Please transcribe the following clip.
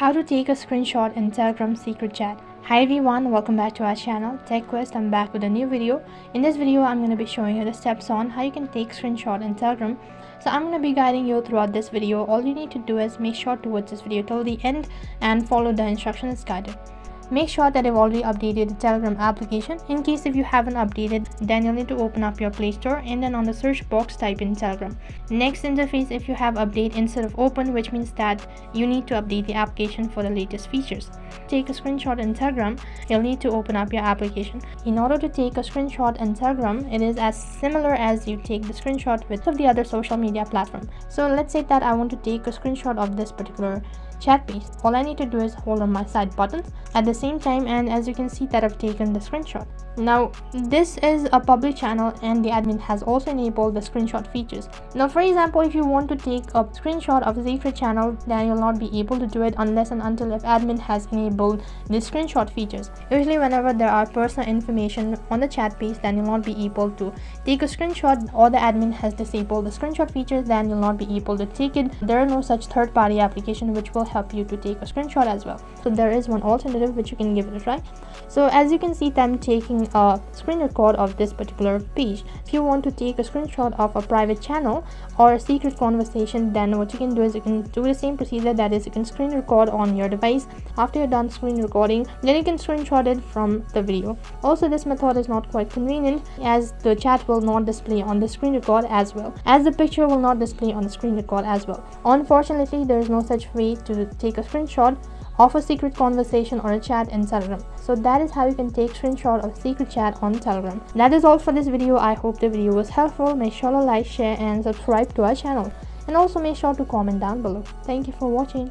How to take a screenshot in Telegram secret chat. Hi everyone, welcome back to our channel Tech Quest. I'm back with a new video. In this video I'm going to be showing you the steps on how you can take screenshot in Telegram. So I'm going to be guiding you throughout this video. All you need to do is make sure to watch this video till the end and follow the instructions guided. Make sure that you've already updated the Telegram application. In case if you haven't updated, then you'll need to open up your Play Store and then on the search box type in Telegram. Next interface, if you have update instead of open, which means that you need to update the application for the latest features. Take a screenshot in Telegram, you'll need to open up your application. In order to take a screenshot in Telegram, it is as similar as you take the screenshot with the other social media platform. So let's say that I want to take a screenshot of this particular chat page. All I need to do is hold on my side buttons at the same time, and as you can see that I've taken the screenshot. Now this is a public channel and the admin has also enabled the screenshot features. Now for example, if you want to take a screenshot of a secret channel, then you'll not be able to do it unless and until if admin has enabled the screenshot features. Usually whenever there are personal information on the chat page, then you'll not be able to take a screenshot, or the admin has disabled the screenshot features, then you'll not be able to take it. There are no such third-party application which will help you to take a screenshot as well. So there is one alternative which you can give it a try. So as you can see, I'm taking a screen record of this particular page. If you want to take a screenshot of a private channel or a secret conversation, then what you can do is you can do the same procedure, that is you can screen record on your device. After you're done screen recording, then you can screenshot it from the video. Also this method is not quite convenient as the chat will not display on the screen record as well as the picture will not display on the screen record as well. Unfortunately, there is no such way to take a screenshot of a secret conversation or a chat in Telegram. So that is how you can take screenshot of a secret chat on Telegram. That is all for this video. I hope the video was helpful. Make sure to like, share and subscribe to our channel, and also make sure to comment down below. Thank you for watching.